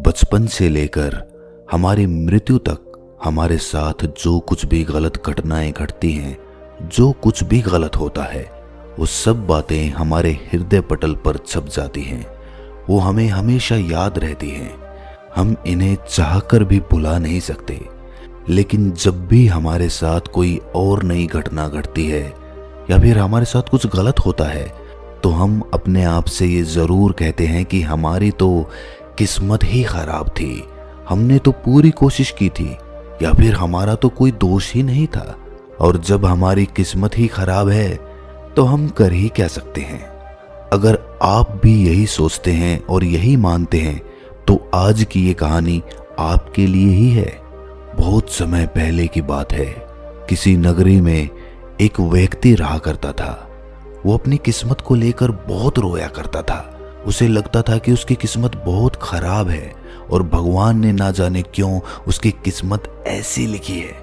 बचपन से लेकर हमारी मृत्यु तक हमारे साथ जो कुछ भी गलत घटनाएं घटती हैं, जो कुछ भी गलत होता है, वो सब बातें हमारे हृदय पटल पर छप जाती हैं। वो हमें हमेशा याद रहती हैं। हम इन्हें चाहकर भी भुला नहीं सकते। लेकिन जब भी हमारे साथ कोई और नई घटना घटती है या फिर हमारे साथ कुछ गलत होता है, तो हम अपने आप से ये ज़रूर कहते हैं कि हमारी तो किस्मत ही खराब थी, हमने तो पूरी कोशिश की थी, या फिर हमारा तो कोई दोष ही नहीं था। और जब हमारी किस्मत ही खराब है तो हम कर ही क्या सकते हैं। अगर आप भी यही सोचते हैं और यही मानते हैं तो आज की ये कहानी आपके लिए ही है। बहुत समय पहले की बात है। किसी नगरी में एक व्यक्ति रहा करता था। वो अपनी किस्मत को लेकर बहुत रोया करता था। उसे लगता था कि उसकी किस्मत बहुत खराब है और भगवान ने ना जाने क्यों उसकी किस्मत ऐसी लिखी है।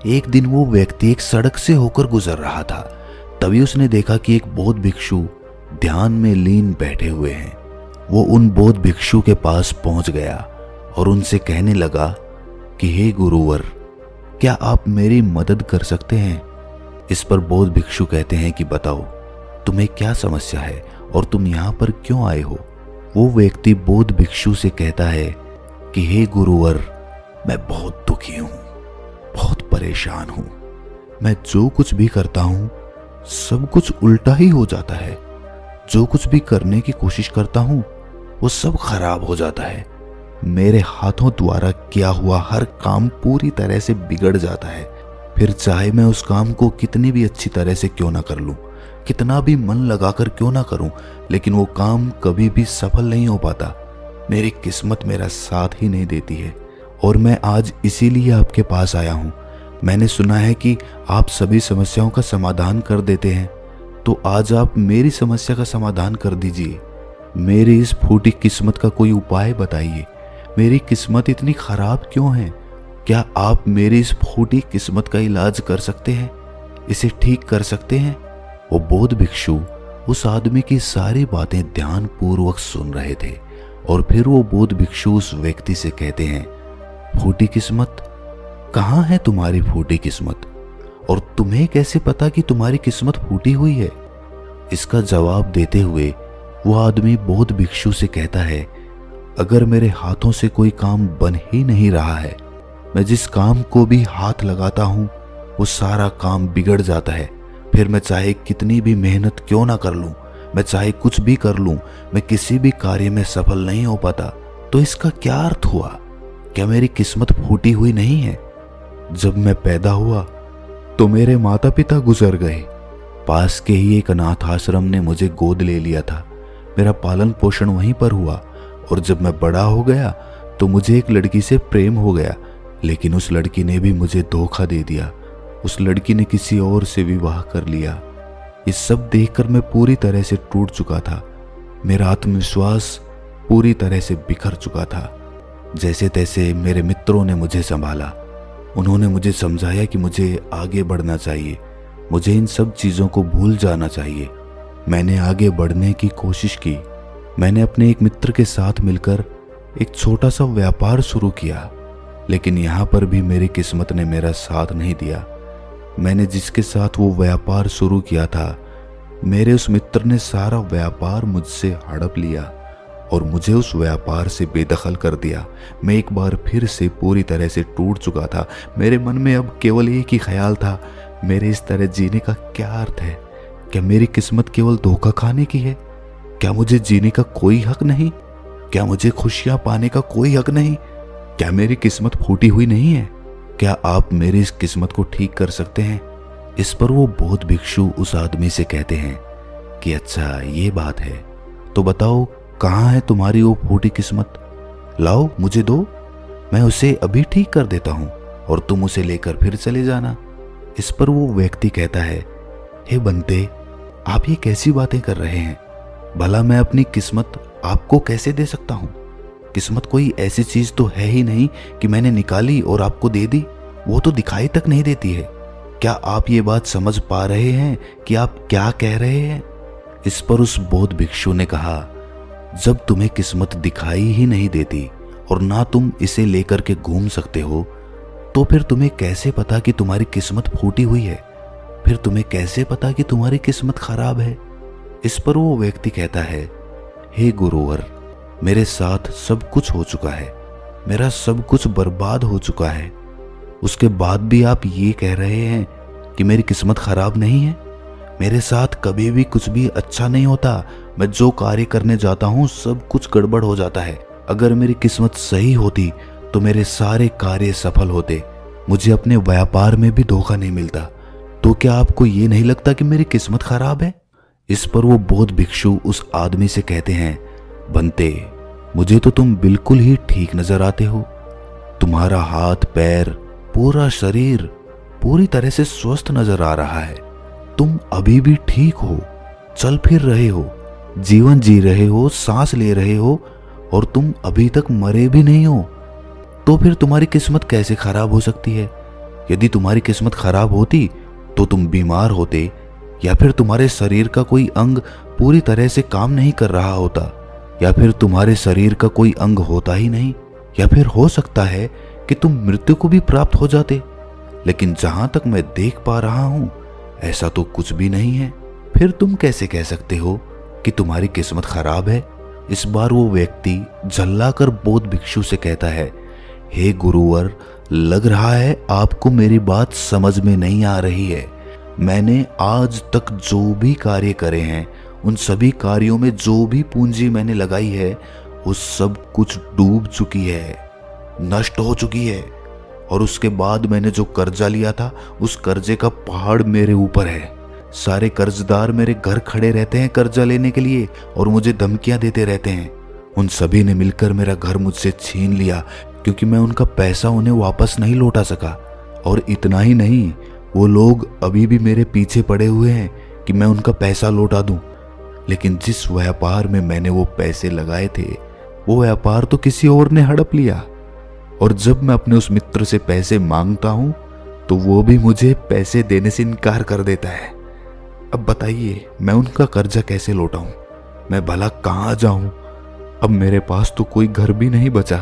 एक दिन वो व्यक्ति एक सड़क से होकर गुजर रहा था। तभी उसने देखा कि एक बौद्ध भिक्षु ध्यान में लीन बैठे हुए हैं। वो उन बौद्ध भिक्षु के पास पहुंच गया और उनसे कहने लगा कि हे गुरुवर, क्या आप मेरी मदद कर सकते हैं। इस पर बौद्ध भिक्षु कहते हैं कि बताओ, तुम्हें क्या समस्या है और तुम यहाँ पर क्यों आए हो। वो व्यक्ति बौद्ध भिक्षु से कहता है कि हे गुरुवर, मैं बहुत दुखी हूँ, बहुत परेशान हूँ। मैं जो कुछ भी करता हूँ सब कुछ उल्टा ही हो जाता है। जो कुछ भी करने की कोशिश करता हूँ वो सब खराब हो जाता है। मेरे हाथों द्वारा किया हुआ हर काम पूरी तरह से बिगड़ जाता है। फिर चाहे मैं उस काम को कितनी भी अच्छी तरह से क्यों ना कर लूं, कितना भी मन लगाकर क्यों ना करूं, लेकिन वो काम कभी भी सफल नहीं हो पाता। मेरी किस्मत मेरा साथ ही नहीं देती है। और मैं आज इसीलिए आपके पास आया हूं। मैंने सुना है कि आप सभी समस्याओं का समाधान कर देते हैं, तो आज आप मेरी समस्या का समाधान कर दीजिए। मेरी इस फूटी किस्मत का कोई उपाय बताइए। मेरी किस्मत इतनी खराब क्यों है? क्या आप मेरी इस फूटी किस्मत का इलाज कर सकते हैं, इसे ठीक कर सकते हैं? वो बौद्ध भिक्षु उस आदमी की सारी बातें ध्यानपूर्वक सुन रहे थे और फिर वो बौद्ध भिक्षु उस व्यक्ति से कहते हैं, फूटी किस्मत, कहाँ है तुम्हारी फूटी किस्मत? और तुम्हें कैसे पता कि तुम्हारी किस्मत फूटी हुई है? इसका जवाब देते हुए वो आदमी बौद्ध भिक्षु से कहता है, अगर मेरे हाथों से कोई काम बन ही नहीं रहा है, मैं जिस काम को भी हाथ लगाता हूँ वो सारा काम बिगड़ जाता है। फिर मैं चाहे कितनी भी मेहनत क्यों ना कर लूँ, मैं चाहे कुछ भी कर लूँ, मैं किसी भी कार्य में सफल नहीं हो पाता। तो इसका क्या अर्थ हुआ? क्या मेरी किस्मत फूटी हुई नहीं है? जब मैं पैदा हुआ तो मेरे माता पिता गुजर गए। पास के ही एक अनाथ आश्रम ने मुझे गोद ले लिया था। मेरा पालन पोषण वहीं पर हुआ। और जब मैं बड़ा हो गया तो मुझे एक लड़की से प्रेम हो गया, लेकिन उस लड़की ने भी मुझे धोखा दे दिया। उस लड़की ने किसी और से विवाह कर लिया। ये सब देखकर मैं पूरी तरह से टूट चुका था। मेरा आत्मविश्वास पूरी तरह से बिखर चुका था। जैसे तैसे मेरे मित्रों ने मुझे संभाला। उन्होंने मुझे समझाया कि मुझे आगे बढ़ना चाहिए, मुझे इन सब चीज़ों को भूल जाना चाहिए। मैंने आगे बढ़ने की कोशिश की। मैंने अपने एक मित्र के साथ मिलकर एक छोटा सा व्यापार शुरू किया, लेकिन यहाँ पर भी मेरी किस्मत ने मेरा साथ नहीं दिया। मैंने जिसके साथ वो व्यापार शुरू किया था, मेरे उस मित्र ने सारा व्यापार मुझसे हड़प लिया और मुझे उस व्यापार से बेदखल कर दिया। मैं एक बार फिर से पूरी तरह से टूट चुका था। मेरे मन में अब केवल एक ही ख्याल था, मेरे इस तरह जीने का क्या अर्थ है? क्या मेरी किस्मत केवल धोखा खाने की है? क्या मुझे जीने का कोई हक नहीं? क्या मुझे खुशियां पाने का कोई हक नहीं? क्या मेरी किस्मत फूटी हुई नहीं है? क्या आप मेरी इस किस्मत को ठीक कर सकते हैं? इस पर वो बौद्ध भिक्षु उस आदमी से कहते हैं कि अच्छा ये बात है, तो बताओ कहाँ है तुम्हारी वो फूटी किस्मत? लाओ मुझे दो, मैं उसे अभी ठीक कर देता हूँ और तुम उसे लेकर फिर चले जाना। इस पर वो व्यक्ति कहता है, हे बंते, आप ये कैसी बातें कर रहे हैं? भला मैं अपनी किस्मत आपको कैसे दे सकता हूँ? किस्मत कोई ऐसी चीज तो है ही नहीं कि मैंने निकाली और आपको दे दी। वो तो दिखाई तक नहीं देती है। क्या आप ये बात समझ पा रहे हैं कि आप क्या कह रहे हैं? इस पर उस बौद्ध भिक्षु ने कहा, जब तुम्हें किस्मत दिखाई ही नहीं देती और ना तुम इसे लेकर के घूम सकते हो, तो फिर तुम्हें कैसे पता कि तुम्हारी किस्मत फूटी हुई है? फिर तुम्हें कैसे पता कि तुम्हारी किस्मत खराब है? इस पर वो व्यक्ति कहता है, हे गुरुवर, मेरे साथ सब कुछ हो चुका है, मेरा सब कुछ बर्बाद हो चुका है, उसके बाद भी आप ये कह रहे हैं कि मेरी किस्मत खराब नहीं है? मेरे साथ कभी भी कुछ भी अच्छा नहीं होता। मैं जो कार्य करने जाता हूँ सब कुछ गड़बड़ हो जाता है। अगर मेरी किस्मत सही होती तो मेरे सारे कार्य सफल होते, मुझे अपने व्यापार में भी धोखा नहीं मिलता। तो क्या आपको ये नहीं लगता कि मेरी किस्मत खराब है? इस पर वो बौद्ध भिक्षु उस आदमी से कहते हैं, बंते, मुझे तो तुम बिल्कुल ही ठीक नजर आते हो। तुम्हारा हाथ पैर पूरा शरीर पूरी तरह से स्वस्थ नजर आ रहा है। तुम अभी भी ठीक हो, चल फिर रहे हो, जीवन जी रहे हो, सांस ले रहे हो और तुम अभी तक मरे भी नहीं हो। तो फिर तुम्हारी किस्मत कैसे खराब हो सकती है? यदि तुम्हारी किस्मत खराब होती तो तुम बीमार होते, या फिर तुम्हारे शरीर का कोई अंग पूरी तरह से काम नहीं कर रहा होता, या फिर तुम्हारे शरीर का कोई अंग होता ही नहीं, या फिर हो सकता है कि तुम मृत्यु को भी प्राप्त हो जाते। लेकिन जहां तक मैं देख पा रहा हूं ऐसा तो कुछ भी नहीं है। फिर तुम कैसे कह सकते हो कि तुम्हारी किस्मत खराब है? इस बार वो व्यक्ति झल्लाकर बौद्ध भिक्षु से कहता है, हे गुरुवर, लग रहा है आपको मेरी बात समझ में नहीं आ रही है। मैंने आज तक जो भी कार्य करे हैं, उन सभी कार्यों में जो भी पूंजी मैंने लगाई है, वो सब कुछ डूब चुकी है, नष्ट हो चुकी है। और उसके बाद मैंने जो कर्जा लिया था, उस कर्जे का पहाड़ मेरे ऊपर है। सारे कर्जदार मेरे घर खड़े रहते हैं कर्जा लेने के लिए और मुझे धमकियां देते रहते हैं। उन सभी ने मिलकर मेरा घर मुझसे छीन लिया क्योंकि मैं उनका पैसा उन्हें वापस नहीं लौटा सका। और इतना ही नहीं, वो लोग अभी भी मेरे पीछे पड़े हुए हैं कि मैं उनका पैसा लौटा दूं। लेकिन जिस व्यापार में मैंने वो पैसे लगाए थे, वो व्यापार तो किसी और ने हड़प लिया। और जब मैं अपने उस मित्र से पैसे मांगता हूं तो वो भी मुझे पैसे देने से इनकार कर देता है। अब बताइए, मैं उनका कर्जा कैसे लौटाऊं? मैं भला कहाँ जाऊं? अब मेरे पास तो कोई घर भी नहीं बचा।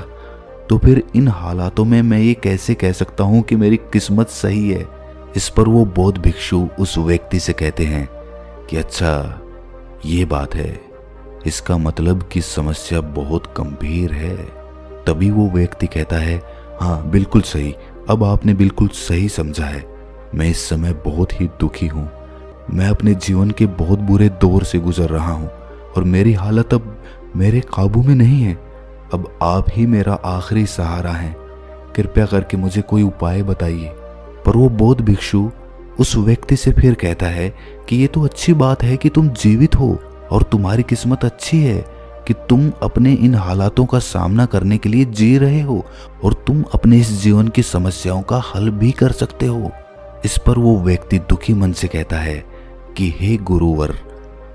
तो फिर इन हालातों में मैं ये कैसे कह सकता हूं कि मेरी किस्मत सही है? इस पर वो बौद्ध भिक्षु उस व्यक्ति से कहते हैं कि अच्छा, ये बात है, इसका मतलब कि समस्या बहुत गंभीर है। तभी वो व्यक्ति कहता है, हाँ बिल्कुल सही, अब आपने बिल्कुल सही समझा है। मैं इस समय बहुत ही दुखी हूँ। मैं अपने जीवन के बहुत बुरे दौर से गुजर रहा हूँ और मेरी हालत अब मेरे काबू में नहीं है। अब आप ही मेरा आखिरी सहारा हैं। कृपया करके मुझे कोई उपाय बताइए। पर वो बौद्ध भिक्षु उस व्यक्ति से फिर कहता है कि ये तो अच्छी बात है कि तुम जीवित हो और तुम्हारी किस्मत अच्छी है कि तुम अपने इन हालातों का सामना करने के लिए जी रहे हो और तुम अपने इस जीवन की समस्याओं का हल भी कर सकते हो। इस पर वो व्यक्ति दुखी मन से कहता है कि हे गुरुवर,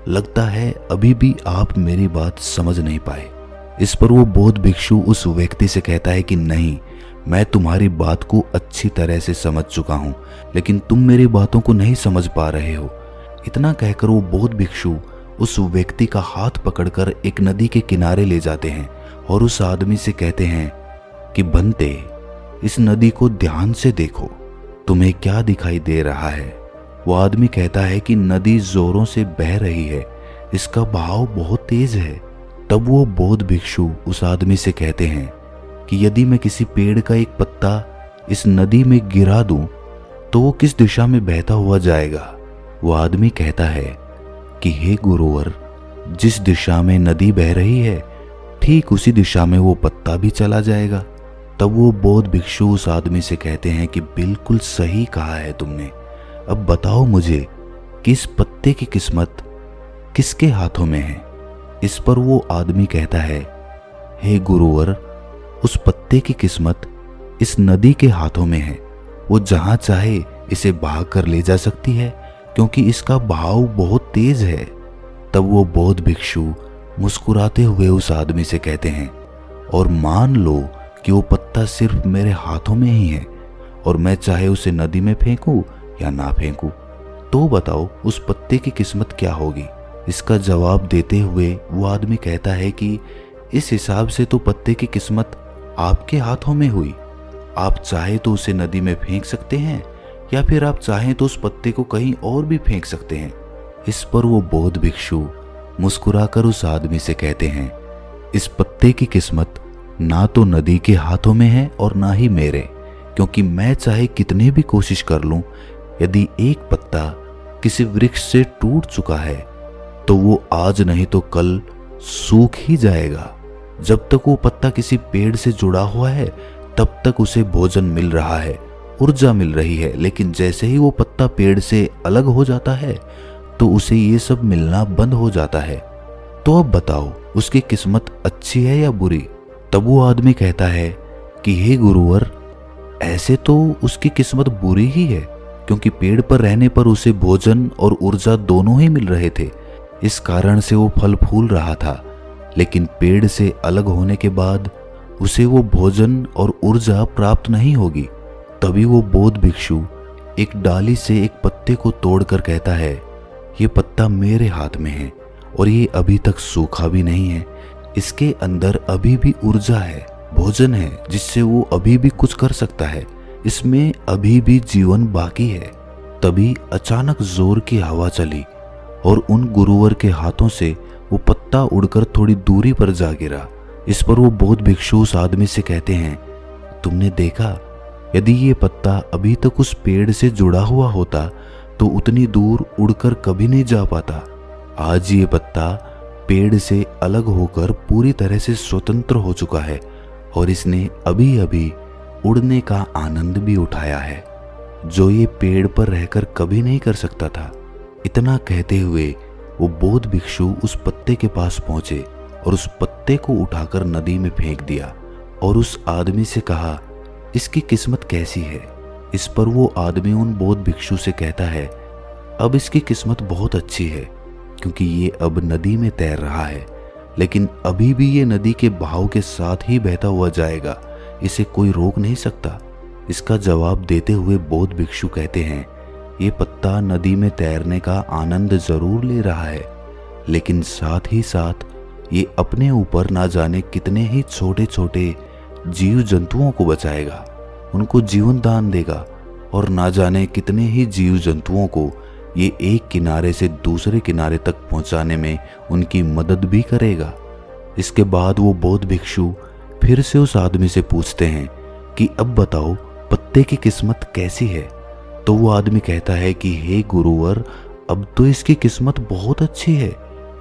लगता है अभी भी आप मेरी बात समझ नहीं पाए। इस पर वो बौद्ध भिक्षु उस व्यक्ति से कहता है कि नहीं, मैं तुम्हारी बात को अच्छी तरह से समझ चुका हूँ, लेकिन तुम मेरी बातों को नहीं समझ पा रहे हो। इतना कहकर वो बौद्ध भिक्षु उस व्यक्ति का हाथ पकड़कर एक नदी के किनारे ले जाते हैं और उस आदमी से कहते हैं कि बंते, इस नदी को ध्यान से देखो, तुम्हें क्या दिखाई दे रहा है? वो आदमी कहता है कि नदी जोरों से बह रही है, इसका बहाव बहुत तेज है। तब वो बौद्ध भिक्षु उस आदमी से कहते हैं कि यदि मैं किसी पेड़ का एक पत्ता इस नदी में गिरा दूं तो वो किस दिशा में बहता हुआ जाएगा? वो आदमी कहता है कि हे गुरुवर, जिस दिशा में नदी बह रही है ठीक उसी दिशा में वो पत्ता भी चला जाएगा। तब वो बौद्ध भिक्षु उस आदमी से कहते हैं कि बिल्कुल सही कहा है तुमने। अब बताओ मुझे कि इस पत्ते की किस्मत किसके हाथों में है? इस पर वो आदमी कहता है, हे गुरुवर, उस पत्ते की किस्मत इस नदी के हाथों में है। वो जहां चाहे इसे बहा कर ले जा सकती है क्योंकि इसका बहाव बहुत तेज है। तब वो बौद्ध भिक्षु मुस्कुराते हुए उस आदमी से कहते हैं, और मान लो कि वो पत्ता सिर्फ मेरे हाथों में ही है और मैं चाहे उसे नदी में फेंकूं या ना फेंकूं, तो बताओ उस पत्ते की किस्मत क्या होगी? इसका जवाब देते हुए वो आदमी कहता है कि इस हिसाब से तो पत्ते की किस्मत आपके हाथों में हुई। आप चाहे तो उसे नदी में फेंक सकते हैं या फिर आप चाहें तो उस पत्ते को कहीं और भी फेंक सकते हैं। इस पर वो बौद्ध भिक्षु मुस्कुराकर उस आदमी से कहते हैं, इस पत्ते की किस्मत ना तो नदी के हाथों में है और ना ही मेरे, क्योंकि मैं चाहे कितनी भी कोशिश कर लूं, यदि एक पत्ता किसी वृक्ष से टूट चुका है तो वो आज नहीं तो कल सूख ही जाएगा। जब तक वो पत्ता किसी पेड़ से जुड़ा हुआ है तब तक उसे भोजन मिल रहा है, ऊर्जा मिल रही है, लेकिन जैसे ही वो पत्ता पेड़ से अलग हो जाता है तो उसे ये सब मिलना बंद हो जाता है। तो अब बताओ उसकी किस्मत अच्छी है या बुरी? तब वो आदमी कहता है कि हे गुरुवर, ऐसे तो उसकी किस्मत बुरी ही है, क्योंकि पेड़ पर रहने पर उसे भोजन और ऊर्जा दोनों ही मिल रहे थे। इस कारण से वो फल फूल रहा था, लेकिन पेड़ से अलग होने के बाद उसे वो भोजन और ऊर्जा प्राप्त नहीं होगी। तभी वो बौद्ध भिक्षु एक डाली से एक पत्ते को तोड़कर कहता है, ये पत्ता मेरे हाथ में है और ये अभी तक सूखा भी नहीं है। इसके अंदर अभी भी ऊर्जा है, भोजन है, जिससे वो अभी भी कुछ कर सकता है। इसमें अभी भी जीवन बाकी है। तभी अचानक जोर की हवा चली और उन गुरुवर के हाथों से वो पत्ता उड़कर थोड़ी दूरी पर जा गिरा। इस पर वो बौद्ध भिक्षु उस आदमी से कहते हैं, तुमने देखा, यदि ये पत्ता अभी तक उस पेड़ से जुड़ा हुआ होता तो उतनी दूर उड़कर कभी नहीं जा पाता। आज ये पत्ता पेड़ से अलग होकर पूरी तरह से स्वतंत्र हो चुका है और इसने अभी अभी उड़ने का आनंद भी उठाया है, जो ये पेड़ पर रहकर कभी नहीं कर सकता था। इतना कहते हुए वो बौद्ध भिक्षु उस पत्ते के पास पहुंचे और उस पत्ते को उठाकर नदी में फेंक दिया और उस आदमी से कहा, इसकी किस्मत कैसी है? इस पर वो आदमी उन बौद्ध भिक्षु से कहता है, अब इसकी किस्मत बहुत अच्छी है, क्योंकि ये अब नदी में तैर रहा है, लेकिन अभी भी ये नदी के बहाव के साथ ही बहता हुआ जाएगा, इसे कोई रोक नहीं सकता। इसका जवाब देते हुए बौद्ध भिक्षु कहते हैं, ये पत्ता नदी में तैरने का आनंद जरूर ले रहा है, लेकिन साथ ही साथ ये अपने ऊपर ना जाने कितने ही छोटे छोटे जीव जंतुओं को बचाएगा, उनको जीवन दान देगा और ना जाने कितने ही जीव जंतुओं को ये एक किनारे से दूसरे किनारे तक पहुंचाने में उनकी मदद भी करेगा। इसके बाद वो बौद्ध भिक्षु फिर से उस आदमी से पूछते हैं कि अब बताओ पत्ते की किस्मत कैसी है? तो वो आदमी कहता है कि हे गुरुवर, अब तो इसकी किस्मत बहुत अच्छी है,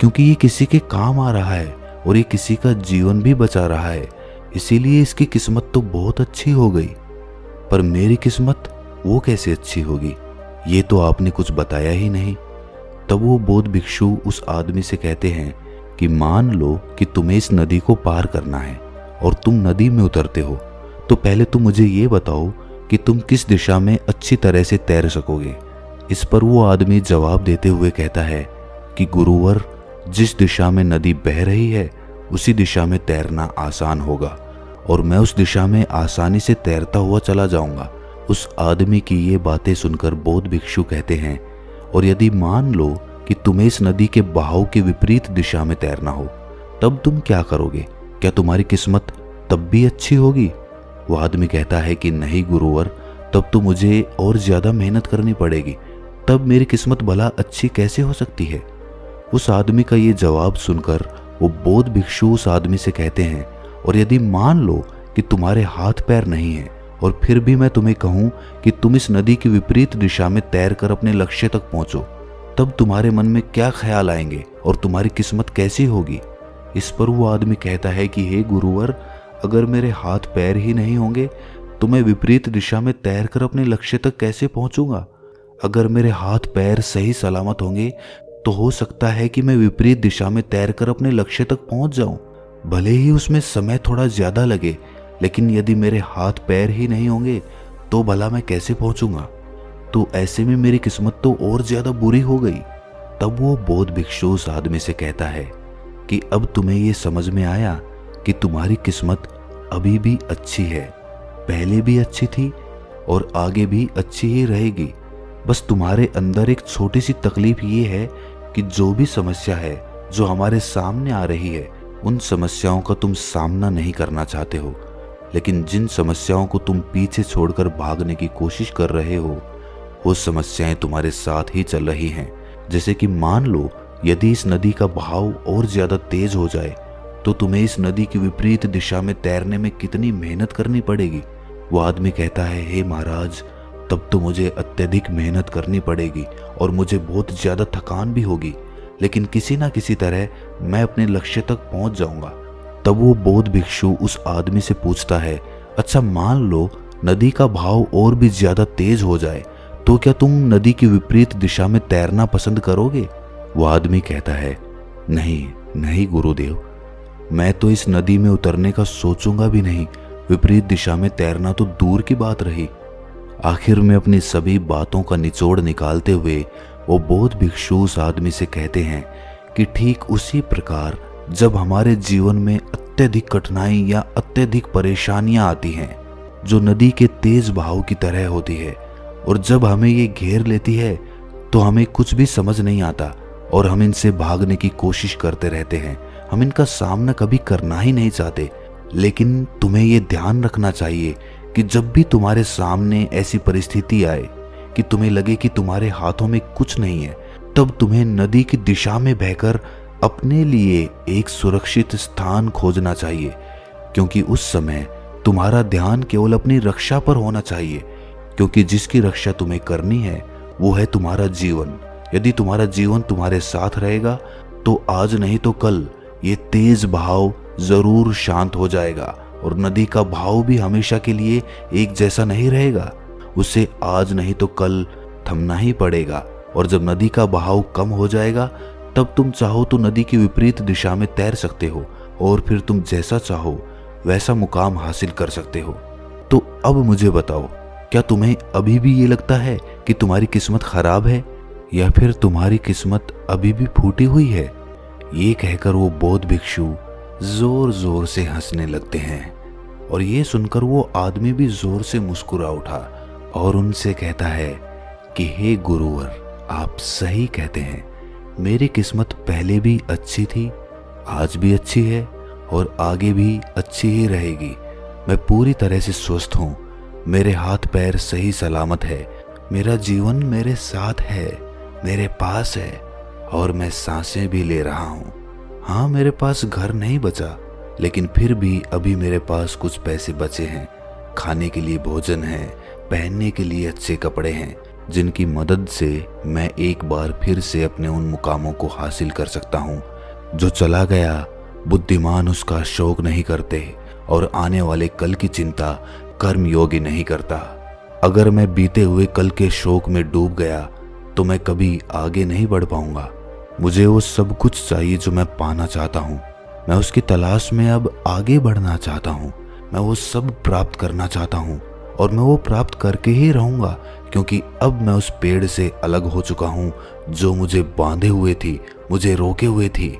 क्योंकि ये किसी के काम आ रहा है और ये किसी का जीवन भी बचा रहा है, इसीलिए इसकी किस्मत तो बहुत अच्छी हो गई। पर मेरी किस्मत वो कैसे अच्छी होगी? ये तो आपने कुछ बताया ही नहीं। तब वो बौद्ध भिक्षु उस आदमी से कहते हैं कि मान लो कि तुम्हें इस नदी को पार करना है और तुम नदी में उतरते हो, तो पहले तुम मुझे ये बताओ कि तुम किस दिशा में अच्छी तरह से तैर सकोगे। इस पर वो आदमी जवाब देते हुए कहता है कि गुरुवर, जिस दिशा में नदी बह रही है उसी दिशा में तैरना आसान होगा और मैं उस दिशा में आसानी से तैरता हुआ चला जाऊंगा। उस आदमी की ये बातें सुनकर बौद्ध भिक्षु कहते हैं, और यदि मान लो कि तुम्हें इस नदी के बहाव के विपरीत दिशा में तैरना हो, तब तुम क्या करोगे? क्या तुम्हारी किस्मत तब भी अच्छी होगी? वो आदमी कहता है कि नहीं गुरुवर, तब तो मुझे और ज्यादा मेहनत करनी पड़ेगी, तब मेरी किस्मत भला अच्छी कैसे हो सकती है? उस आदमी का ये जवाब सुनकर वो बौद्ध भिक्षु उस आदमी से कहते हैं, और यदि मान लो कि तुम्हारे हाथ पैर नहीं है और फिर भी मैं तुम्हें कहूं कि तुम इस नदी की विपरीत दिशा में तैरकर अपने लक्ष्य तक पहुंचो, तब तुम्हारे मन में क्या ख्याल आएंगे और तुम्हारी किस्मत कैसी होगी? इस पर वो आदमी कहता है कि हे गुरुवर, अगर मेरे हाथ पैर ही नहीं होंगे तो मैं विपरीत दिशा में तैरकर अपने लक्ष्य तक कैसे पहुंचूंगा? अगर मेरे हाथ पैर सही सलामत होंगे तो हो सकता है कि मैं विपरीत दिशा में तैरकर अपने लक्ष्य तक पहुंच जाऊं, भले ही उसमें समय थोड़ा ज्यादा लगे, लेकिन यदि मेरे हाथ पैर ही नहीं होंगे तो भला मैं कैसे पहुंचूंगा? तो ऐसे में मेरी किस्मत तो और ज्यादा बुरी हो गई। तब वो बौद्ध भिक्षु उस आदमी से कहता है कि अब तुम्हें ये समझ में आया कि तुम्हारी किस्मत अभी भी अच्छी है, पहले भी अच्छी थी और आगे भी अच्छी ही रहेगी। बस तुम्हारे अंदर एक छोटी सी तकलीफ ये है कि जो भी समस्या है जो हमारे सामने आ रही है, उन समस्याओं का तुम सामना नहीं करना चाहते हो। लेकिन जिन समस्याओं को तुम पीछे छोड़कर भागने की कोशिश कर रहे हो, वो समस्याएं तुम्हारे साथ ही चल रही हैं। जैसे कि मान लो यदि इस नदी का बहाव और ज्यादा तेज हो जाए तो तुम्हें इस नदी की विपरीत दिशा में तैरने में कितनी मेहनत करनी पड़ेगी। वो आदमी कहता है, हे महाराज, तब तो मुझे अत्यधिक मेहनत करनी पड़ेगी और मुझे बहुत ज्यादा थकान भी होगी, लेकिन किसी ना किसी तरह मैं अपने लक्ष्य तक पहुंच जाऊंगा। तब वो बौद्ध भिक्षु उस आदमी से पूछता है, अच्छा मान लो नदी का बहाव और भी ज्यादा तेज हो जाए तो क्या तुम नदी की विपरीत दिशा में तैरना पसंद करोगे? वो आदमी कहता है, नहीं नहीं गुरुदेव, मैं तो इस नदी में उतरने का सोचूंगा भी नहीं, विपरीत दिशा में तैरना तो दूर की बात रही। आखिर में अपनी सभी बातों का निचोड़ निकालते हुए वो बौद्ध भिक्षु उस आदमी से कहते हैं कि ठीक उसी प्रकार जब हमारे जीवन में अत्यधिक कठिनाई या अत्यधिक परेशानियां आती हैं जो नदी के तेज बहाव की तरह होती है, और जब हमें ये घेर लेती है तो हमें कुछ भी समझ नहीं आता और हम इनसे भागने की कोशिश करते रहते हैं। हम इनका सामना कभी करना ही नहीं चाहते। लेकिन तुम्हें ये ध्यान रखना चाहिए कि जब भी तुम्हारे सामने ऐसी परिस्थिति आए कि तुम्हें लगे कि तुम्हारे हाथों में कुछ नहीं है, तब तुम्हें नदी की दिशा में बहकर अपने लिए एक सुरक्षित स्थान खोजना चाहिए, क्योंकि उस समय तुम्हारा ध्यान केवल अपनी रक्षा पर होना चाहिए, क्योंकि जिसकी रक्षा तुम्हें करनी है वो है तुम्हारा जीवन। यदि तुम्हारा जीवन तुम्हारे साथ रहेगा तो आज नहीं तो कल ये तेज बहाव जरूर शांत हो जाएगा और नदी का बहाव भी हमेशा के लिए एक जैसा नहीं रहेगा। उसे आज नहीं तो कल थमना ही पड़ेगा, और जब नदी का बहाव कम हो जाएगा तब तुम चाहो तो नदी की विपरीत दिशा में तैर सकते हो और फिर तुम जैसा चाहो वैसा मुकाम हासिल कर सकते हो। तो अब मुझे बताओ, क्या तुम्हें अभी भी ये लगता है कि तुम्हारी किस्मत खराब है या फिर तुम्हारी किस्मत अभी भी फूटी हुई है? ये कहकर वो बौद्ध भिक्षु जोर जोर से हंसने लगते हैं, और ये सुनकर वो आदमी भी जोर से मुस्कुरा उठा और उनसे कहता है कि हे गुरुवर, आप सही कहते हैं, मेरी किस्मत पहले भी अच्छी थी, आज भी अच्छी है और आगे भी अच्छी ही रहेगी। मैं पूरी तरह से स्वस्थ हूँ, मेरे हाथ पैर सही सलामत है, मेरा जीवन मेरे साथ है, मेरे पास है और मैं सांसें भी ले रहा हूँ। हाँ, मेरे पास घर नहीं बचा, लेकिन फिर भी अभी मेरे पास कुछ पैसे बचे हैं, खाने के लिए भोजन है, पहनने के लिए अच्छे कपड़े हैं, जिनकी मदद से मैं एक बार फिर से अपने उन मुकामों को हासिल कर सकता हूँ। जो चला गया बुद्धिमान उसका शोक नहीं करते और आने वाले कल की चिंता कर्मयोगी नहीं करता। अगर मैं बीते हुए कल के शोक में डूब गया तो मैं कभी आगे नहीं बढ़ पाऊंगा। मुझे वो सब कुछ चाहिए जो मैं पाना चाहता हूँ, मैं उसकी तलाश में अब आगे बढ़ना चाहता हूँ, मैं वो सब प्राप्त करना चाहता हूँ और मैं वो प्राप्त करके ही रहूंगा, क्योंकि अब मैं उस पेड़ से अलग हो चुका हूँ जो मुझे बांधे हुए थी, मुझे रोके हुए थी।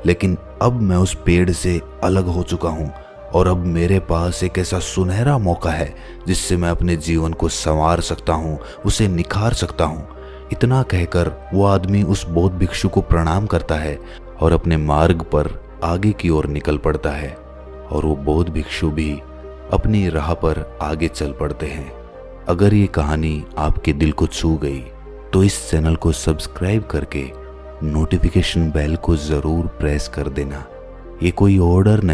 लेकिन अब मैं उस पेड़ से अलग हो चुका हूँ और अब मेरे पास एक ऐसा सुनहरा मौका है जिससे मैं अपने जीवन को संवार सकता हूँ, उसे निखार सकता हूँ। इतना कहकर वो आदमी उस बौद्ध भिक्षु को प्रणाम करता है और अपने मार्ग पर आगे की ओर निकल पड़ता है, और वो बौद्ध भिक्षु भी अपनी राह पर आगे चल पड़ते हैं। अगर ये कहानी आपके दिल को छू गई तो इस चैनल को सब्सक्राइब करके नोटिफिकेशन बेल को जरूर प्रेस कर देना। ये कोई ऑर्डर नहीं।